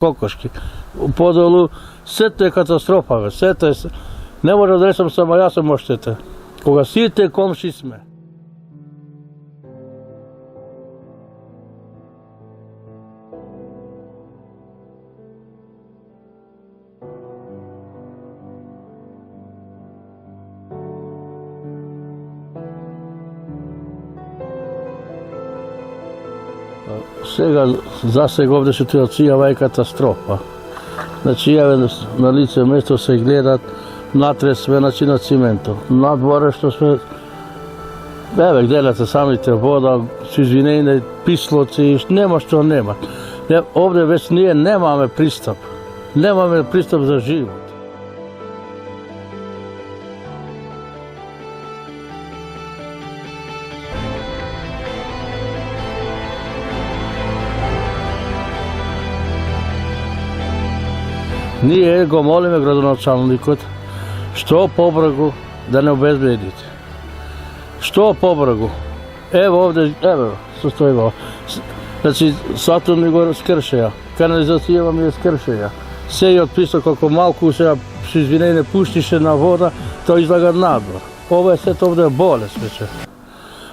кокошки. Подолу сето е катастрофа, бе. Сето е... Не може да речам само јас сум оштетен. Кога сите комши сме. Сега, засега овде ситуацијава е катастрофа. Значи, јаве на лице место се гледат, натре све, значи на циментот. Надворе што све, еве, гледате самите вода, со извинење, пислоци, нема што нема. Овде веќе ние немаме пристап. Немаме пристап за живот. Ние го молиме градоначалникот што побрзо да не обезбедите. Што побрзо. Ево овде, ево, состојува. Значи, Сатурн ни го скршеја, канализацијава ми ја скршеја. Се од писо колку малку се со извинење пуштише на вода, тоа излага надвор. Ова е сето овде болест веќе.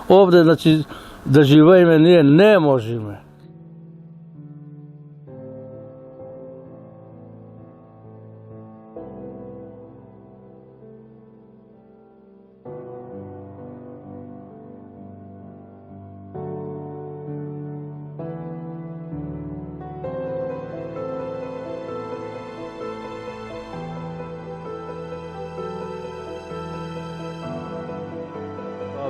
Овде, значи, да живееме ние не можеме.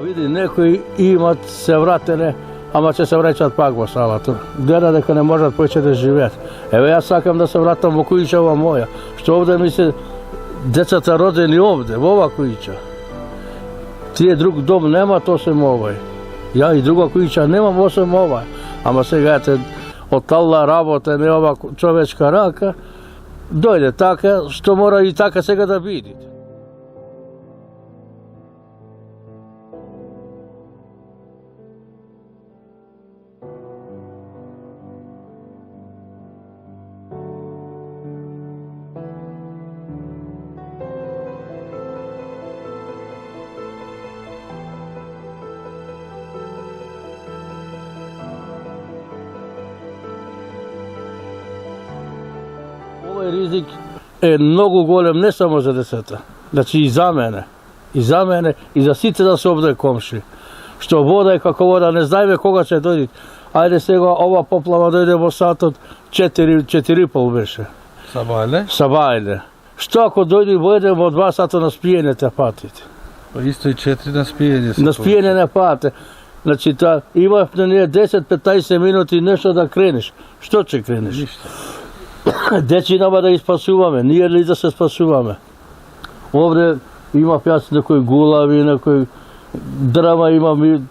Види, некои имат се вратене, ама ќе се враќаат пак во салата. Гледа дека не можат повеќе да живеат. Еве јас сакам да се вратам во куќава моја, што овде ми се децата родени овде, во ова куќа. Тие друг дом немат осем овој. Ја и друга куќа немам осем овој. Ама сега ете од Алла работа не ова човечка рака, дојде така, што мора и така сега да видите. Овој ризик е многу голем не само за децата, значи и за мене, и за сите да се овде комши. Што вода е како вода, не знаеме кога ќе дојде. Ајде сега ова поплава дојде во сатот 4:30 беше. Сабајле. Што ако дојде во 1 во 2 сата на спиење те патите? Исто и 4 на спиење. На спиење не пате. Значи, имавме ние 10-15 минути нешто да кренеш. Што ќе кренеш? Ништо. Дечи нема да ги спасуваме, ние ли да се спасуваме? Овде имав јас некои гулави, некои дрва имам,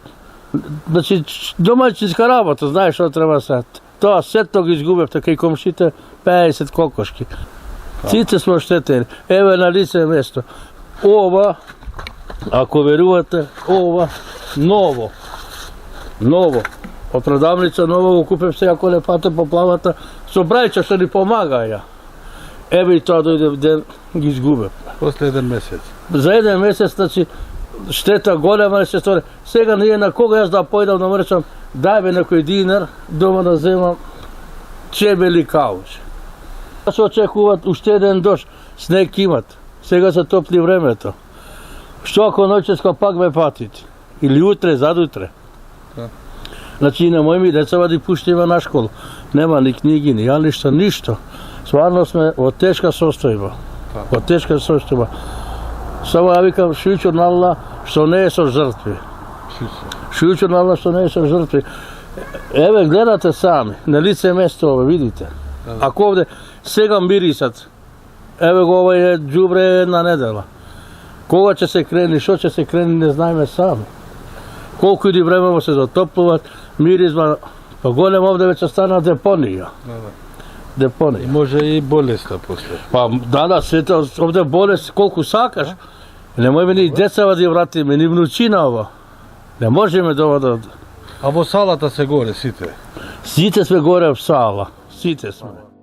значи домаќинска работа, знаеш што треба сет. Тоа сето ги изгубевте кај комшите 50 кокошки. Сите сме оштетени. Еве на лице место. Ова, ако верувате, ова ново. Од продавница ново го купев сега коле пате по плавата, со брајча што ни помагаја. Еве и тоа дојде ден, ги изгубев. После 1 месец. За 1 месец, значи, штета голема не се стори. Сега ние на кога јас да појдам да му речам, дај бе некој динар, дома да земам чебели кауч. Се очекуваат уште еден дожд, снег имат. Сега се топли времето. Што ако ноќеска пак ме патите? Или утре, задутре? Да. Значи, немој ми децава да пуштиме на школу. Нема ни книги, ни јалишта, ништо. Стварно сме во тешка состојба. Во тешка состојба. Само ја викам шуќур на Аллах што не е со жртви. Шуќур на Аллах што не е со жртви. Еве, гледате сами, на лице место ове, видите. Ако овде сега мирисат, еве го овој е џубре една недела. Кога ќе се крени, што ќе се крени, не знаеме сами. Колку иди време се затоплуваат, миризма, па голем овде веќе стана депонија. Депонија. Може и болеста после. Па да, сето овде болест колку сакаш. Немојме ни децава да ја вратиме, ни внучина ова. Не можеме да ова. А во салата се горе сите? Сите сме горе в сала, сите сме.